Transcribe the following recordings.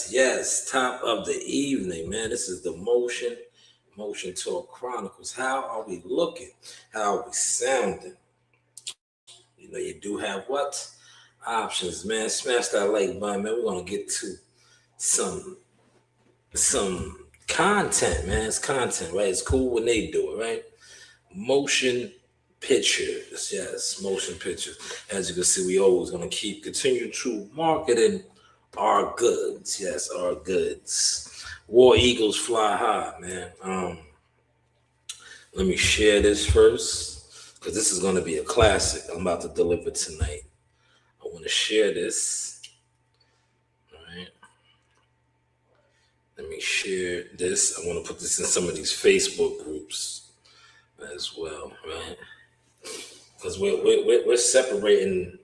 Yes, top of the evening, man. This is the Motion Talk Chronicles. How are we looking? How are we sounding? You do have what? Options, man. Smash that like button, man. We're gonna get to some content, man. It's content, right? It's cool when they do it, right? Motion pictures, yes, motion pictures. As you can see, we always gonna continue to marketing our goods, yes, our goods. War Eagles fly high, man. Let me share this first because this is gonna be a classic I'm about to deliver tonight. I want to share this. All right. Let me share this. I want to put this in some of these Facebook groups as well, right? Because we're separating.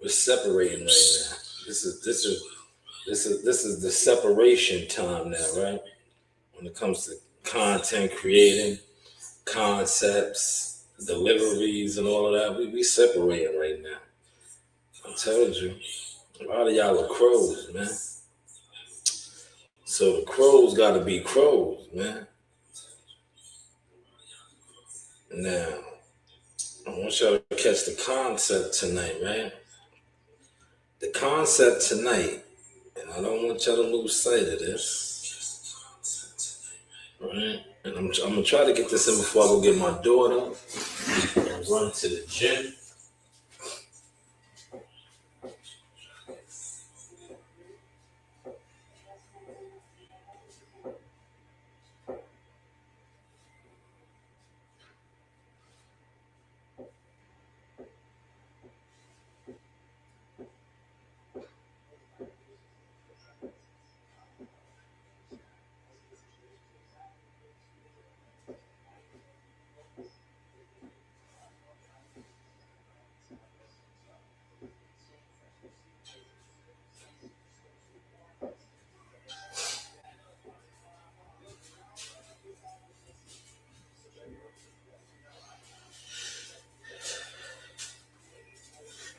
We're separating right now. This is the separation time now, right? When it comes to content creating, concepts, deliveries, and all of that, we separating right now. I told you, a lot of y'all are crows, man. So the crows got to be crows, man. Now, I want y'all to catch the concept tonight, right? The concept tonight, and I don't want y'all to lose sight of this, right? And I'm gonna try to get this in before I go get my daughter and run to the gym.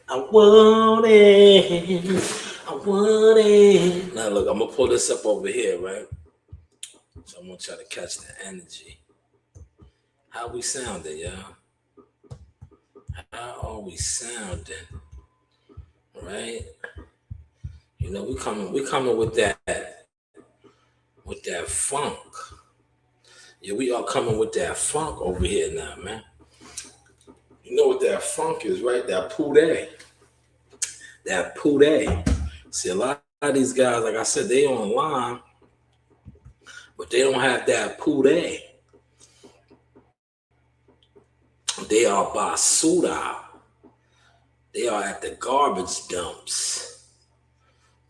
I want it. Now look, I'm gonna pull this up over here, right? So I'm gonna try to catch the energy. How we sounding, y'all? How are we sounding? Right? We coming with that funk. Yeah, we are coming with that funk over here now, man. You know what that funk is, right? That poulet. That poulet. See, a lot of these guys, like I said, they online, but they don't have that poulet. They are basura. They are at the garbage dumps.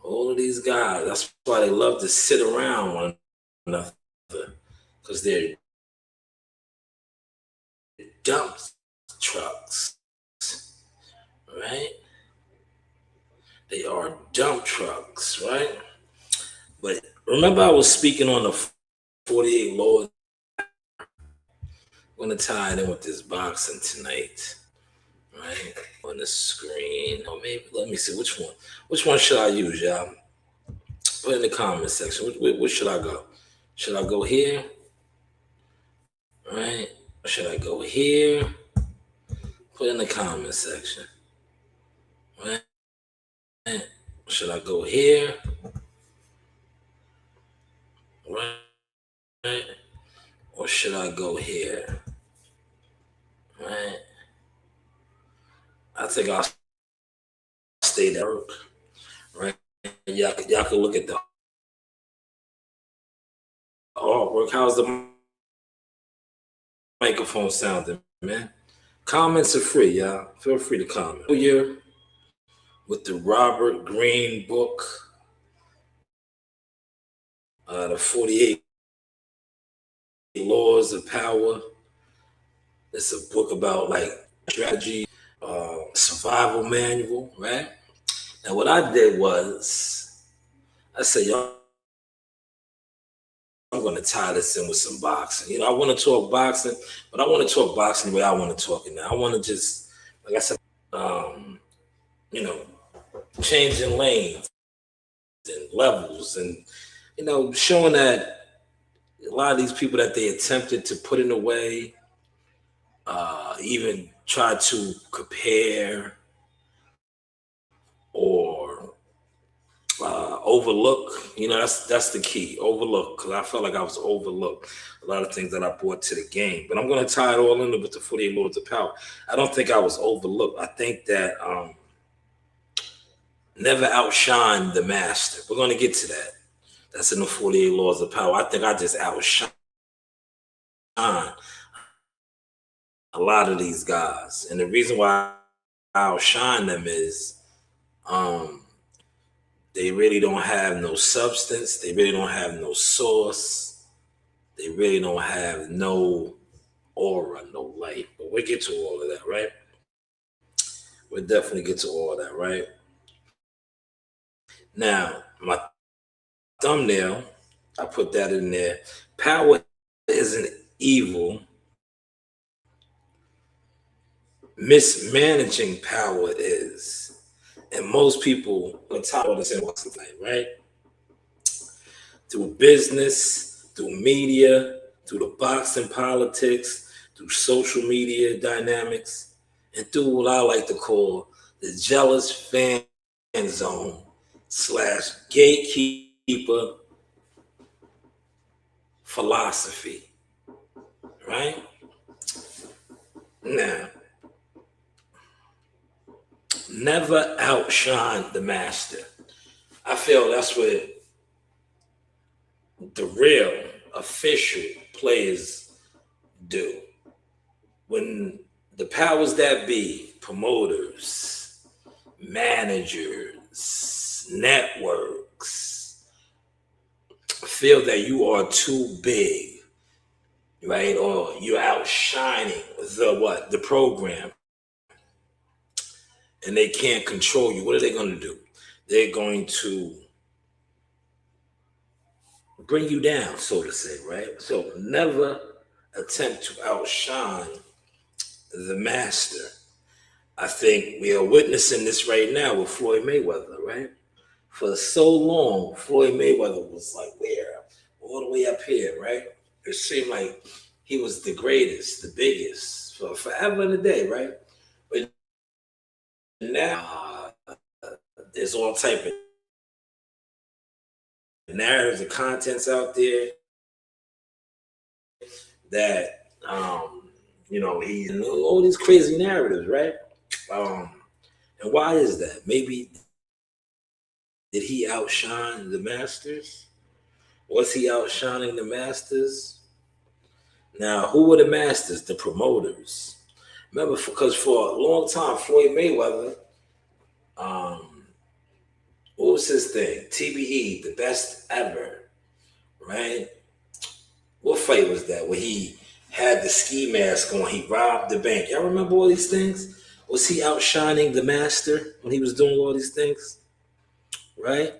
All of these guys, that's why they love to sit around one another, because they're dump trucks, right? They are dump trucks, right? But remember, I was speaking on the 48 laws. I'm going to tie it in with this boxing tonight, right? On the screen. Or maybe, let me see, which one? Which one should I use, y'all? Put in the comment section. Where should I go? Should I go here? Right? Or should I go here? Put in the comment section. Right? Should I go here? Right? Or should I go here? Right? I think I'll stay there. Right? Y'all can look at the artwork. How's the microphone sounding, man? Comments are free, y'all. Feel free to comment. Here with the Robert Greene book, the 48 Laws of Power. It's a book about like strategy, survival manual, right? And what I did was, I said, y'all, I'm going to tie this in with some boxing. I want to talk boxing, but I want to talk boxing the way I want to talk it now. I want to just, like I said, changing lanes. and levels, and showing that a lot of these people that they attempted to put in a way, even try to compare or overlook. That's the key. Overlook, because I felt like I was overlooked a lot of things that I brought to the game. But I'm going to tie it all in with the 48 Lords of Power. I don't think I was overlooked. I think that never outshine the master. We're going to get to that. That's in the 48 Laws of Power. I think I just outshine a lot of these guys. And the reason why I outshine them is they really don't have no substance. They really don't have no source. They really don't have no aura, no light. But we'll get to all of that, right? We'll definitely get to all of that, right? Now, my thumbnail, I put that in there. Power isn't evil. Mismanaging power is. And most people on top of this in what's tonight, right? Through business, through media, through the boxing politics, through social media dynamics, and through what I like to call the jealous fan zone / gatekeeper philosophy, right? Now, never outshine the master. I feel that's what the real official players do. When the powers that be, promoters, managers, networks, feel that you are too big, right? Or you're outshining the program, and they can't control you. What are they going to do? They're going to bring you down, so to say, right? So never attempt to outshine the master. I think we are witnessing this right now with Floyd Mayweather, right? For so long, Floyd Mayweather was like where? All the way up here, right? It seemed like he was the greatest, the biggest, for forever and a day, right? But now there's all type of narratives and contents out there that he all these crazy narratives, right? And why is that? Maybe did he outshine the masters? Was he outshining the masters? Now, who were the masters? The promoters. Remember, because for a long time, Floyd Mayweather, what was his thing? TBE, the best ever, right? What fight was that? Where he had the ski mask on, he robbed the bank. Y'all remember all these things? Was he outshining the master when he was doing all these things? Right?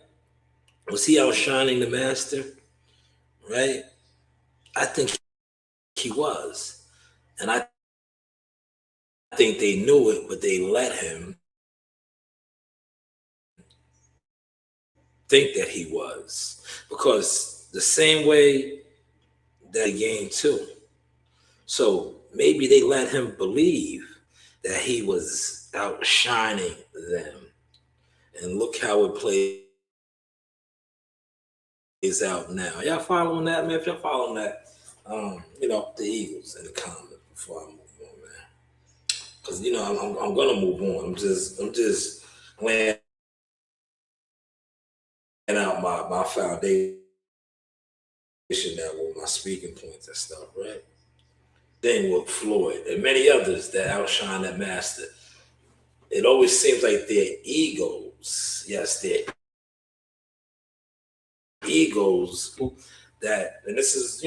Was he outshining the master? Right? I think he was. And I think they knew it, but they let him think that he was. Because the same way that he gained too. So maybe they let him believe that he was outshining them. And look how it plays out now. Y'all following that, man? If y'all following that, the Eagles in the comments before I move on, man. Because I'm gonna move on. I'm just laying out my foundation now with my speaking points and stuff, right? Then with Floyd and many others that outshine that master. It always seems like their egos, yes, their egos that, and this is,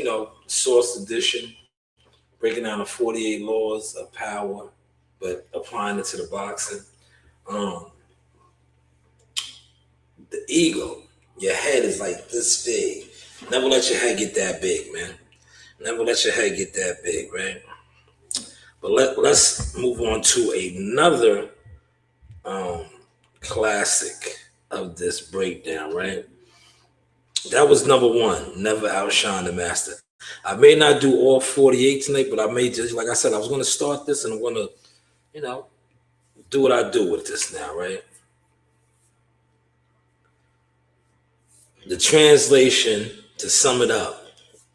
Source Edition, breaking down the 48 Laws of Power, but applying it to the boxing. The ego, your head is like this big. Never let your head get that big, man. Never let your head get that big, right? But let's move on to another classic of this breakdown, right? That was number one. Never outshine the master. I may not do all 48 tonight, but I may just, like I said, I was going to start this and I'm going to, do what I do with this now, right? The translation, to sum it up,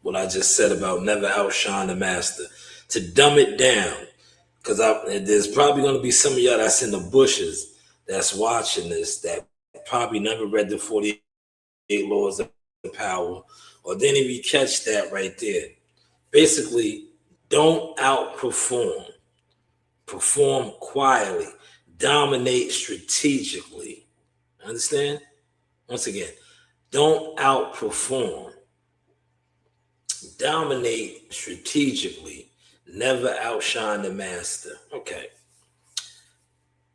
what I just said about never outshine the master, to dumb it down, because there's probably going to be some of y'all that's in the bushes that's watching this that probably never read the 48 Laws of Power, or didn't even catch that right there. Basically, don't outperform. Perform quietly. Dominate strategically. Understand? Once again, don't outperform. Dominate strategically. Never outshine the master. Okay.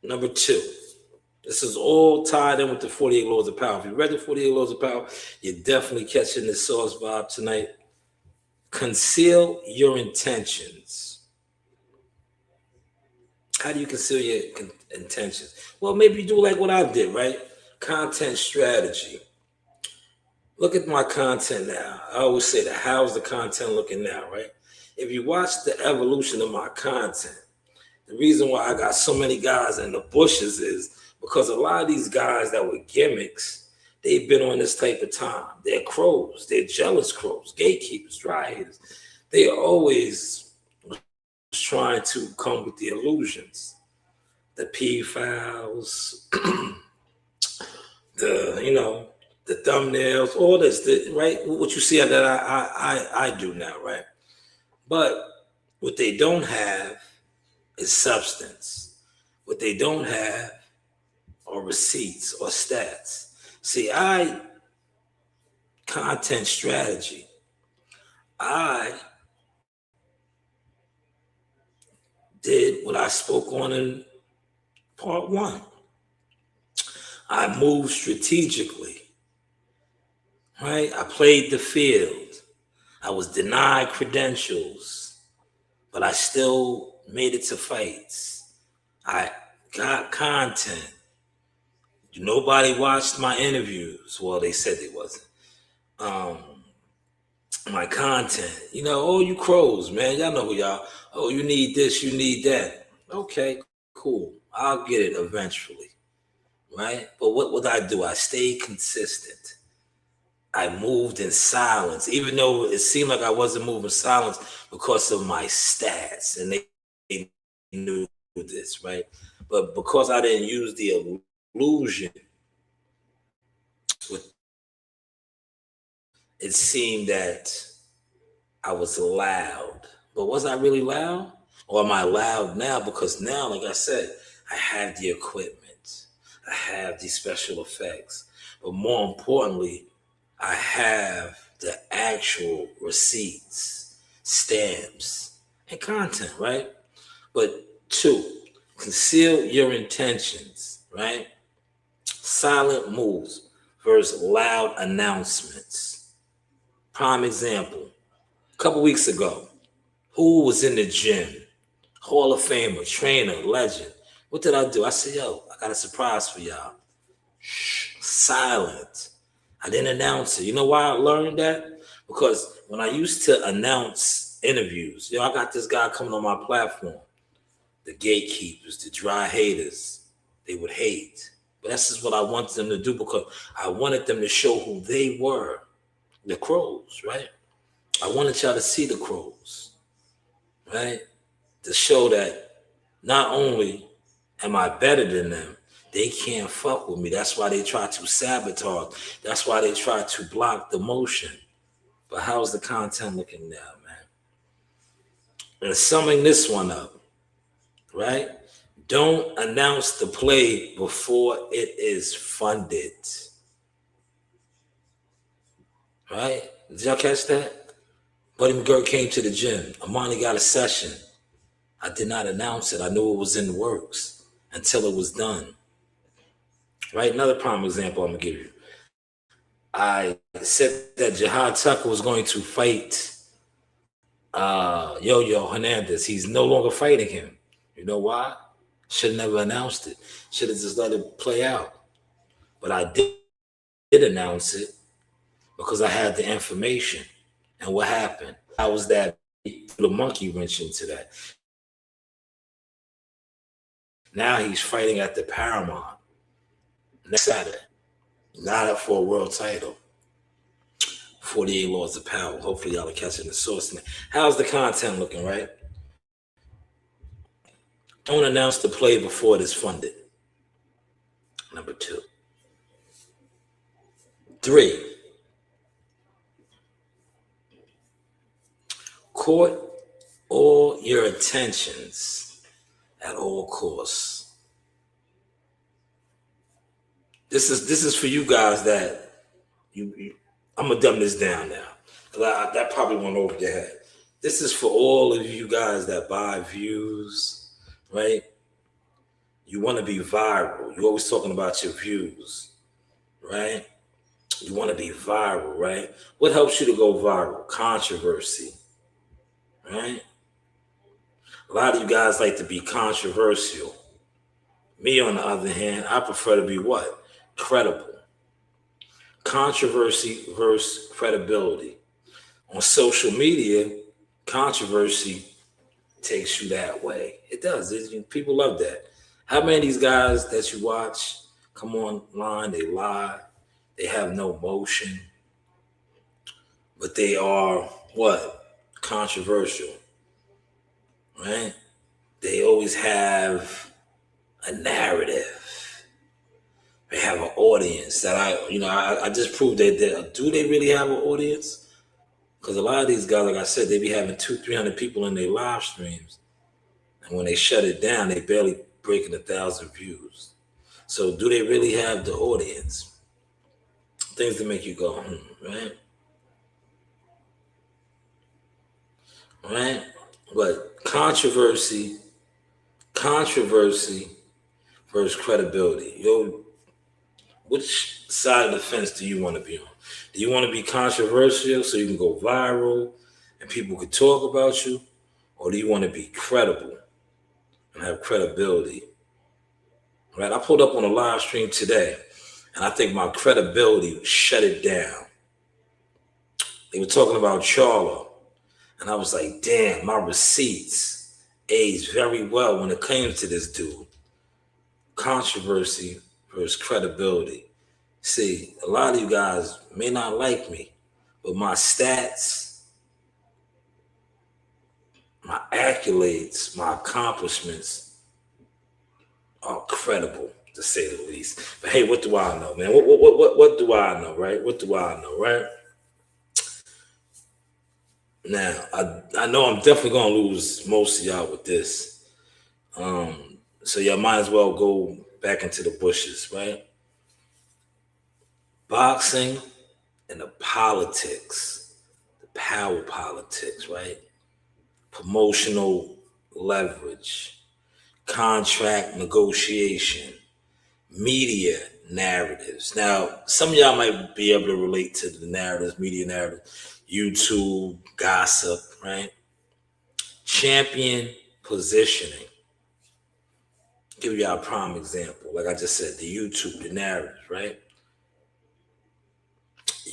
Number two. This is all tied in with the 48 Laws of Power. If you read the 48 Laws of Power, you're definitely catching the sauce vibe tonight. Conceal your intentions. How do you conceal your intentions? Well, maybe you do like what I did, right? Content strategy. Look at my content now. I always say that, how's the content looking now, right? If you watch the evolution of my content, the reason why I got so many guys in the bushes is because a lot of these guys that were gimmicks, they've been on this type of time. They're crows. They're jealous crows, gatekeepers, dry haters. They are always trying to come with the illusions, the P files, the thumbnails, all this, right? What you see that I do now, right? But what they don't have is substance. What they don't have are receipts or stats. See, content strategy. I did what I spoke on in part one. I moved strategically, right? I played the field. I was denied credentials, but I still made it to fights. I got content. Nobody watched my interviews. Well, they said they wasn't. My content. Oh, you crows, man. Y'all know who y'all. Oh, you need this, you need that. Okay, cool. I'll get it eventually, right? But what would I do? I stayed consistent. I moved in silence, even though it seemed like I wasn't moving silence because of my stats, and they knew this, right? But because I didn't use the illusion, it seemed that I was loud. But was I really loud? Or am I loud now? Because now, like I said, I have the equipment. I have these special effects. But more importantly, I have the actual receipts, stamps, and content, right? But two, conceal your intentions, right? Silent moves versus loud announcements. Prime example, a couple weeks ago, who was in the gym? Hall of Famer, trainer, legend. What did I do? I said, yo, I got a surprise for y'all. Shh, silent. I didn't announce it. You know why I learned that? Because when I used to announce interviews, I got this guy coming on my platform. The gatekeepers, the dry haters, they would hate. But that's just what I wanted them to do, because I wanted them to show who they were. The crows, right? I wanted y'all to see the crows, right? To show that not only am I better than them, they can't fuck with me. That's why they try to sabotage. That's why they try to block the motion. But how's the content looking now, man? And summing this one up, right? Don't announce the play before it is funded. Right? Did y'all catch that? Buddy McGirt came to the gym. Amani got a session. I did not announce it. I knew it was in the works until it was done. Right? Another prime example I'm going to give you. I said that Jihad Tucker was going to fight Yo-Yo Hernandez. He's no longer fighting him. You know why? Should have never announced it. Should have just let it play out. But I did announce it because I had the information. And what happened? I was that the monkey wrench into that. Now he's fighting at the Paramount next Saturday. Not up for a world title. 48 Laws of Power. Hopefully y'all are catching the source. How's the content looking, right? Don't announce the play before it is funded. Number 2. 3. Court all your attentions at all costs. This is for you guys that I'm gonna dumb this down now, because that probably went over your head. This is for all of you guys that buy views, right? You want to be viral. You're always talking about your views, right? You want to be viral, right? What helps you to go viral? Controversy, right? A lot of you guys like to be controversial. Me, on the other hand, I prefer to be what? Credible. Controversy versus credibility. On social media, controversy takes you that way. It does. People love that. How many of these guys that you watch come online, they lie, they have no motion, but they are what? Controversial, right? They always have a narrative. They have an audience that I just proved that. Do they really have an audience? Because a lot of these guys, like I said, they be having 200-300 people in their live streams. And when they shut it down, they barely breaking 1,000 views. So do they really have the audience? Things to make you go, right? Right? But controversy versus credibility. Which side of the fence do you want to be on? Do you want to be controversial so you can go viral and people can talk about you? Or do you want to be credible and have credibility? Right? I pulled up on a live stream today, and I think my credibility shut it down. They were talking about Charlo, and I was like, damn, my receipts aged very well when it came to this dude. Controversy versus credibility. See, a lot of you guys may not like me, but my stats, my accolades, my accomplishments are credible, to say the least. But hey, what do I know, man? What do I know, right? What do I know, right? Now, I know I'm definitely gonna lose most of y'all with this. So y'all might as well go back into the bushes, right? Boxing and the politics, the power politics, right? Promotional leverage, contract negotiation, media narratives. Now, some of y'all might be able to relate to the narratives, media narratives, YouTube, gossip, right? Champion positioning. Give y'all a prime example. Like I just said, the YouTube, the narratives, right?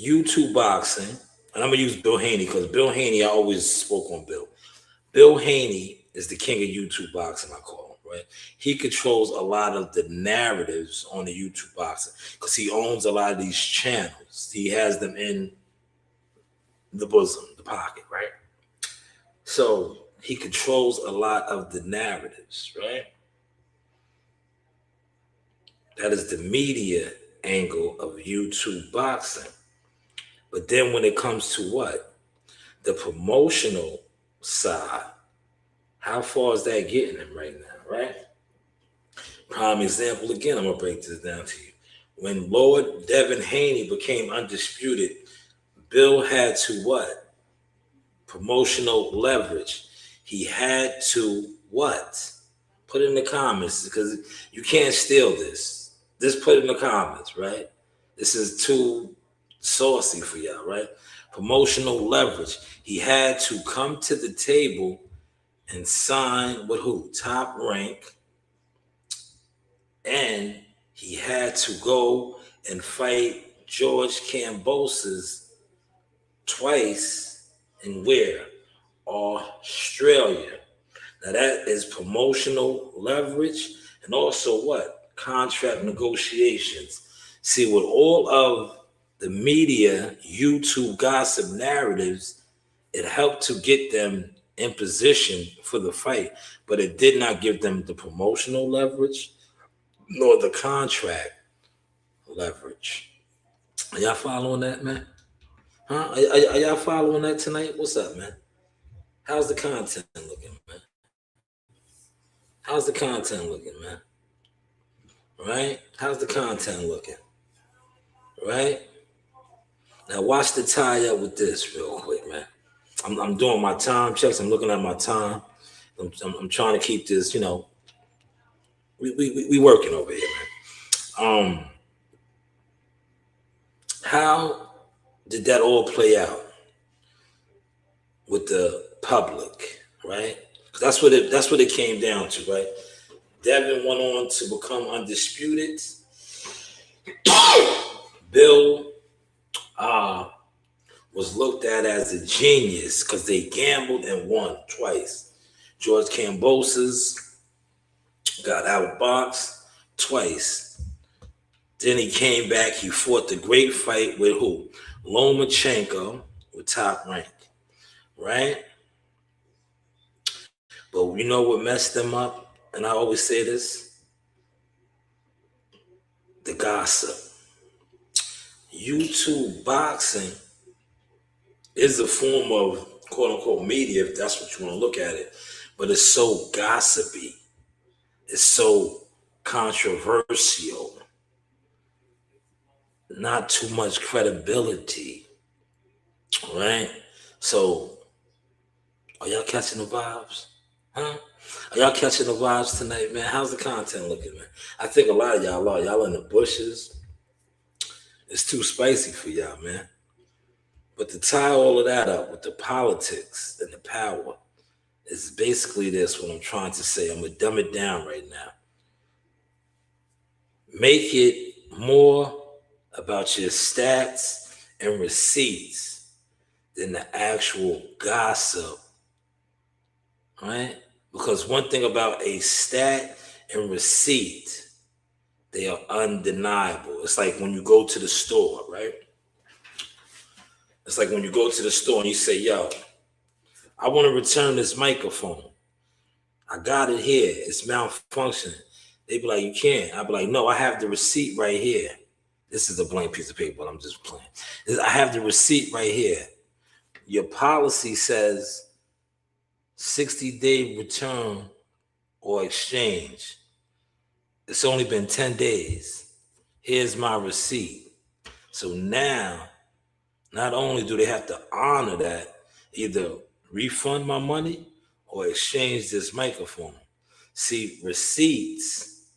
YouTube boxing, and I'm gonna use Bill Haney because Bill Haney, I always spoke on Bill. Bill Haney is the king of YouTube boxing, I call him, right? He controls a lot of the narratives on the YouTube boxing because he owns a lot of these channels. He has them in the bosom, the pocket, right? So he controls a lot of the narratives, right? That is the media angle of YouTube boxing. But then when it comes to what? The promotional side, how far is that getting him right now, right? Prime example again, I'm gonna break this down to you. When Lord Devin Haney became undisputed, Bill had to what? Promotional leverage. He had to what? Put it in the comments because you can't steal this. Just put it in the comments, right? This is too saucy for y'all, right? Promotional leverage. He had to come to the table and sign with who? Top Rank. And he had to go and fight George Kambosos twice in where? Australia. Now that is promotional leverage and also what? Contract negotiations. See, with all of the media, YouTube gossip narratives, it helped to get them in position for the fight, but it did not give them the promotional leverage nor the contract leverage. Are y'all following that, man? Huh? Are y'all following that tonight? What's up, man? How's the content looking, man? How's the content looking, man? Right? How's the content looking? Right? Now watch the tie up with this real quick, man. I'm doing my time checks. I'm looking at my time. I'm trying to keep this, we working over here, man. How did that all play out with the public, right? That's what it came down to, right? Devin went on to become undisputed. Bill was looked at as a genius because they gambled and won twice. George Kambosos got outboxed twice. Then he came back. He fought the great fight with who? Lomachenko with Top Rank, right? But you know what messed them up? And I always say this: the gossip. YouTube boxing is a form of quote unquote media, if that's what you want to look at it. But it's so gossipy. It's so controversial. Not too much credibility. Right? So, are y'all catching the vibes? Huh? Are y'all catching the vibes tonight, man? How's the content looking, man? I think a lot of y'all are. Y'all in the bushes. It's too spicy for y'all, man. But to tie all of that up with the politics and the power is basically this, what I'm trying to say. I'm going to dumb it down right now. Make it more about your stats and receipts than the actual gossip, right? Because one thing about a stat and receipt, they are undeniable. It's like when you go to the store, right? It's like when you go to the store and you say, yo, I want to return this microphone. I got it here. It's malfunctioning. They be like, you can't. I be like, no, I have the receipt right here. This is a blank piece of paper, but I'm just playing. I have the receipt right here. Your policy says 60-day return or exchange. It's only been 10 days. Here's my receipt. So now, not only do they have to honor that, either refund my money or exchange this microphone. See, receipts,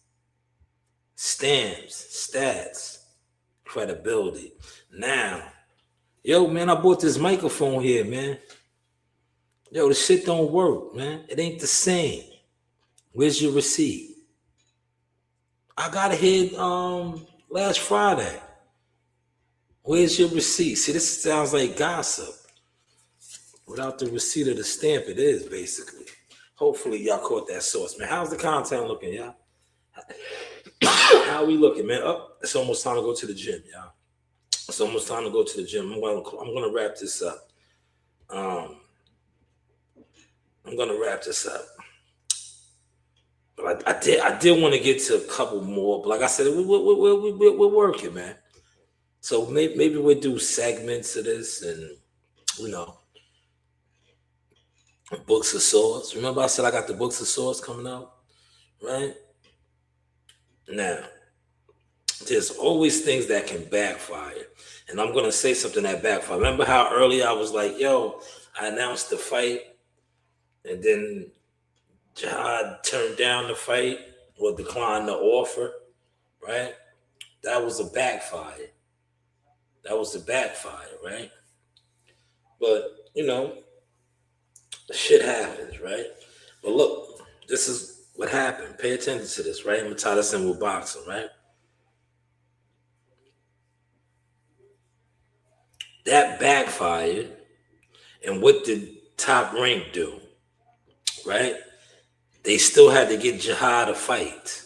stamps, stats, credibility. Now, yo, man, I bought this microphone here, man. Yo, this shit don't work, man. It ain't the same. Where's your receipt? I got it here last Friday. Where's your receipt? See, this sounds like gossip. Without the receipt of the stamp, it is basically. Hopefully, y'all caught that source, man. How's the content looking, y'all? How we looking, man? Oh, it's almost time to go to the gym, y'all. It's almost time to go to the gym. I'm gonna wrap this up. I'm gonna wrap this up. But I did want to get to a couple more. But like I said, we're working, man. So maybe we'll do segments of this, and books of swords. Remember I said I got the books of swords coming out, right? Now, there's always things that can backfire. And I'm going to say something that backfire. Remember how early I was like, yo, I announced the fight, and then Jihad turned down the fight or declined the offer, right? That was a backfire. Right? But, shit happens, right? But look, this is what happened. Pay attention to this, right? I'm going to tie this in with boxing, right? That backfired. And what did Top Rank do? Right? They still had to get Jihad to fight.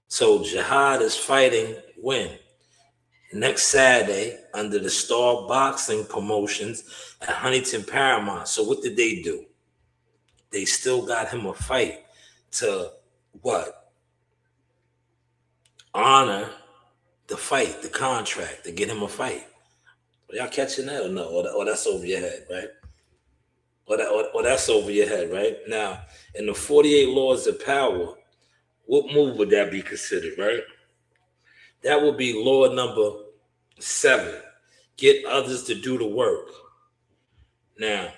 So Jihad is fighting when? Next Saturday under the Star Boxing Promotions at Huntington Paramount. So what did they do? They still got him a fight to what? Honor the fight, the contract, to get him a fight. Are y'all catching that or no? Or that's over your head, right? Or that's over your head, right? Now, in the 48 Laws of Power, what move would that be considered, right? That would be law number 7. Get others to do the work. Now,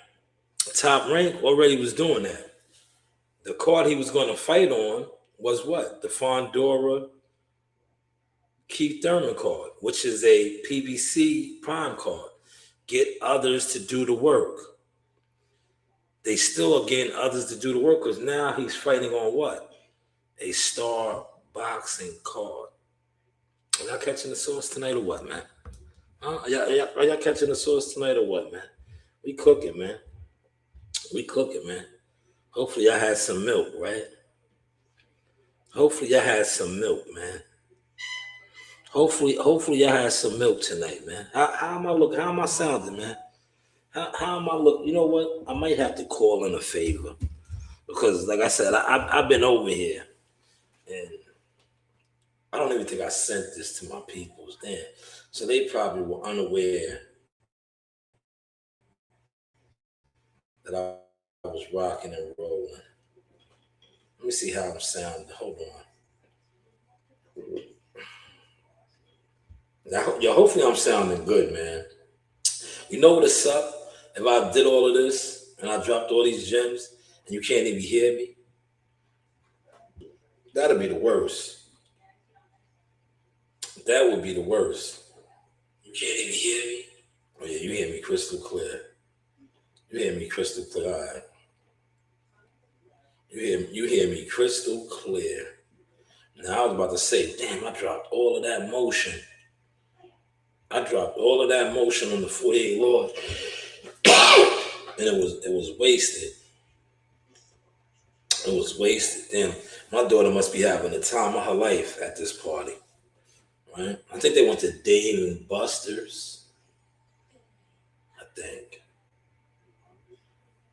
Top Rank already was doing that. The card he was going to fight on was what? The Fondora Keith Thurman card, which is a PBC prime card. Get others to do the work. They still are getting others to do the work because now he's fighting on what? A Star Boxing card. Are y'all catching the sauce tonight or what, man? Huh? Are y'all catching the sauce tonight or what, man? We cooking, man. We cooking, man. Hopefully y'all had some milk, right? Hopefully y'all had some milk, man. Hopefully y'all had some milk tonight, man. How am I looking? How am I sounding, man? How am I looking? You know what? I might have to call in a favor because, like I said, I've been over here, and I don't even think I sent this to my peoples then, so they probably were unaware that I was rocking and rolling. Let me see how I'm sounding. Hold on. Now, yo, hopefully I'm sounding good, man. You know what it sucked? If I did all of this and I dropped all these gems and you can't even hear me, that'd be the worst. That would be the worst. You can't even hear me? Oh yeah, you hear me crystal clear. You hear me crystal clear. All right. You hear me crystal clear. Now I was about to say, damn, I dropped all of that motion. I dropped all of that motion on the 48 Laws. And it was wasted. It was wasted. Damn, my daughter must be having the time of her life at this party. Right? I think they went to Dave and Buster's. I think.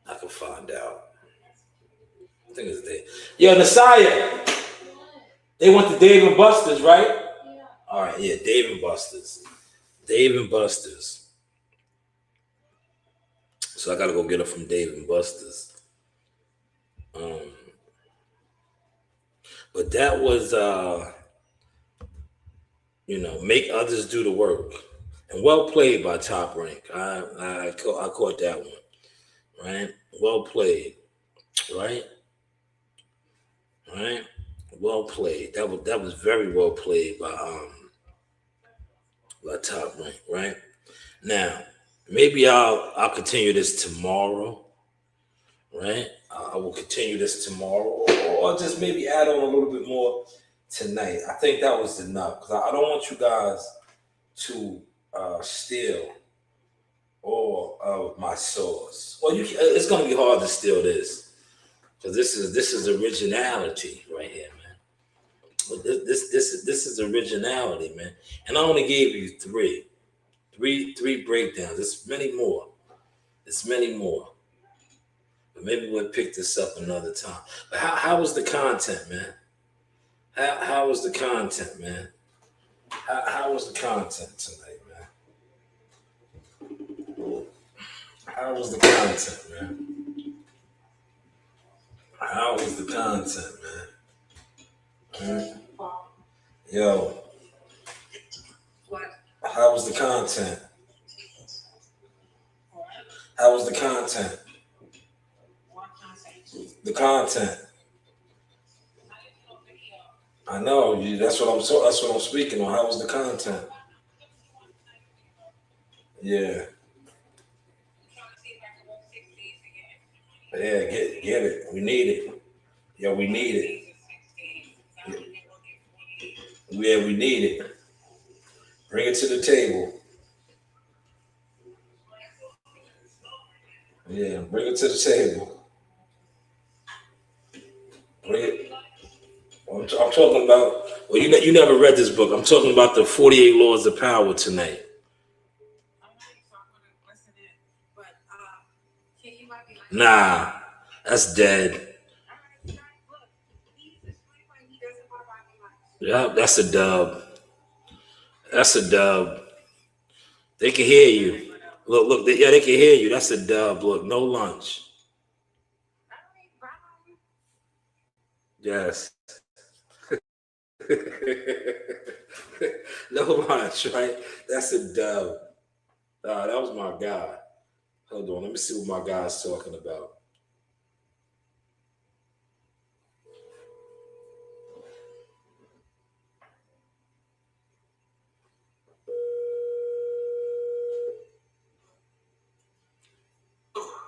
I can find out. I think it's Dave. Yo, Nasiah. They went to Dave and Buster's, right? Yeah. All right, yeah, Dave and Buster's. Dave and Buster's. So I gotta go get her from Dave and Buster's. But that was make others do the work. And well played by Top Rank. I caught that one. Right? Well played. Right? Right? Well played. That was very well played by Top Rank, right? Now, maybe I'll continue this tomorrow, right? I will continue this tomorrow, or just maybe add on a little bit more tonight. I think that was enough because I don't want you guys to steal all of my sauce. Well, it's going to be hard to steal this because this is originality right here, man. This is originality, man. And I only gave you three breakdowns. There's many more. But maybe we'll pick this up another time. But how was the content, man? How was the content, man? How was the content tonight, man? How was the content, man? How was the content, man? Yo. How was the content? How was the content? The content. I know you. That's what I'm speaking on. How was the content? Yeah. Yeah. Get it. We need it. Yeah, we need it. Yeah, we need it. Bring it to the table. Yeah, bring it to the table. Bring it. I'm talking about. Well, you never read this book. I'm talking about the 48 Laws of Power tonight. Nah, that's dead. Yeah, that's a dub. That's a dub. They can hear you. Look. Yeah, they can hear you. That's a dub. Look, no lunch. Yes. No lunch, right? That's a dub. That was my guy. Hold on, let me see what my guy's talking about.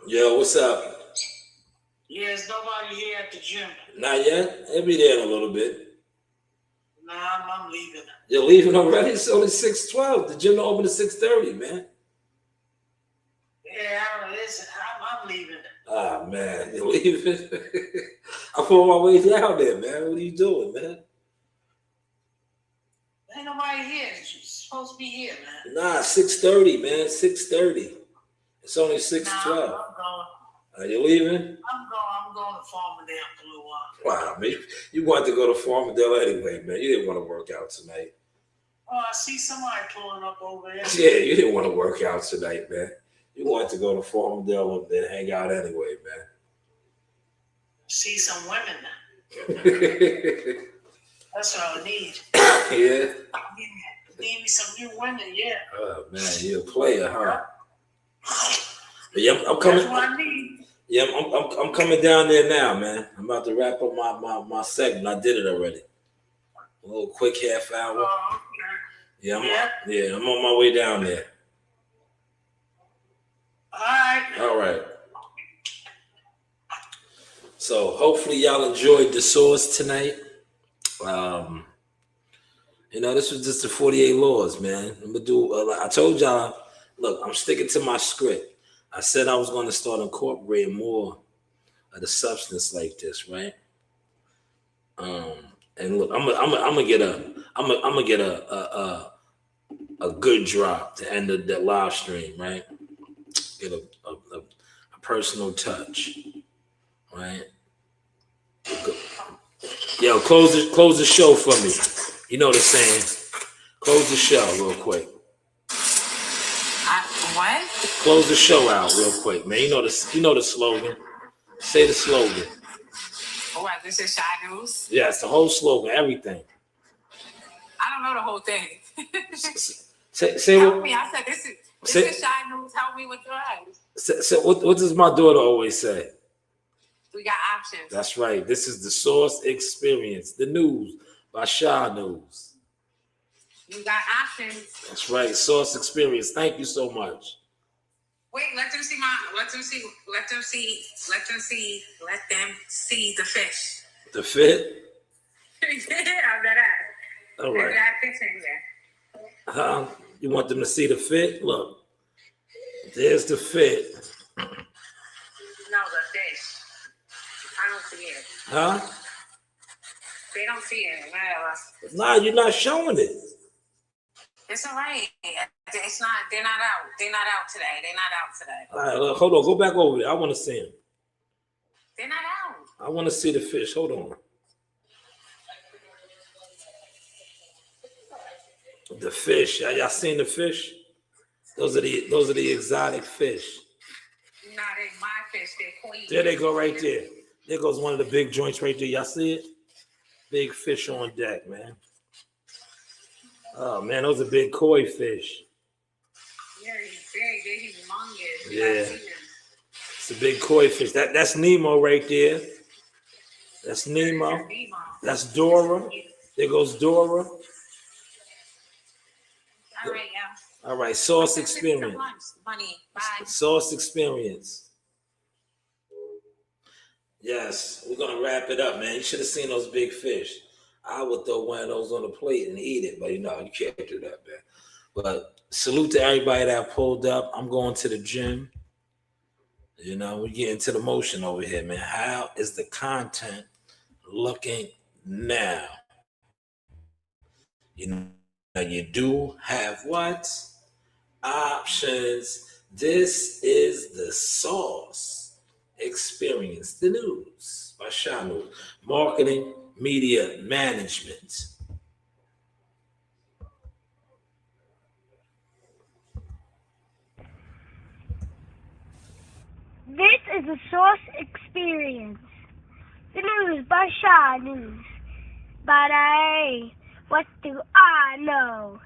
Yo, what's up? Yeah, there's nobody here at the gym. Not yet? They'll be there in a little bit. Nah, I'm leaving. You're leaving already? It's only 6:12. The gym don't open at 6:30, man. Yeah, listen, I'm leaving. Ah, man, you're leaving? I'm on my way down there, man. What are you doing, man? Ain't nobody here. You're supposed to be here, man. Nah, 6:30, man. 6:30. It's only 6:12. Nah, I'm going. Are you leaving? I'm going to Farmingdale for a little Wow, while. man. You wanted to go to Farmingdale anyway, man. You didn't want to work out tonight. Oh, I see somebody pulling up over there. Yeah, you didn't want to work out tonight, man. You wanted to go to Farmingdale and then hang out anyway, man. See some women now. That's what I need. Yeah. Need me some new women, yeah. Oh man, you're a player, huh? But yeah, I'm coming. That's what I need. Yeah, I'm coming down there now, man. I'm about to wrap up my segment. I did it already. A little quick half hour. Oh, okay. Yeah, I'm on my way down there. All right. So hopefully y'all enjoyed the source tonight. This was just the 48 laws, man. I'm gonna do. I told y'all, look, I'm sticking to my script. I said I was going to start incorporating more of the substance like this, right? And look, I'm gonna get a good drop to end the live stream, right? Get a personal touch, right? Yo, close the show for me. You know the saying. Close the show real quick. What? Close the show out real quick, man. You know the slogan. Say the slogan. What? This is Shanewz. Yeah, it's the whole slogan, everything. I don't know the whole thing. Say help what? Me. I said this is Shanewz. Help me with the rest. So what does my daughter always say? We got options. That's right. This is the Source Experience, the news by Shanewz. You got options. That's right. Source Experience. Thank you so much. Wait, let them see the fish. The fit? Yeah, that. All right. That fish in there. You want them to see the fit? Look. There's the fit. No, the fish. I don't see it. Huh? They don't see it. Nah, you're not showing it. It's all right. It's not. They're not out. They're not out today. All right, look, hold on. Go back over there. I want to see them. They're not out. I want to see the fish. Hold on. The fish. Y'all seen the fish? Those are the exotic fish. No, they're my fish. They're queen. There they go right there. There goes one of the big joints right there. Y'all see it? Big fish on deck, man. Oh man, those are big koi fish. Yeah, he's big. He's humongous. Yeah. It's a big koi fish. That's Nemo right there. That's Nemo. That's Dora. There goes Dora. All right, yeah. All right, Source Experience. Money. Bye. Source Experience. Yes, we're gonna wrap it up, man. You should have seen those big fish. I would throw one of those on the plate and eat it, but you can't do that, man. But salute to everybody that pulled up. I'm going to the gym. You know, we get into the motion over here, man. How is the content looking now? You know, you do have what? Options. This is the sauce. Experience the news by Shanewz. Marketing, media management. This is a Source Experience. The news by Shanewz. But what do I know?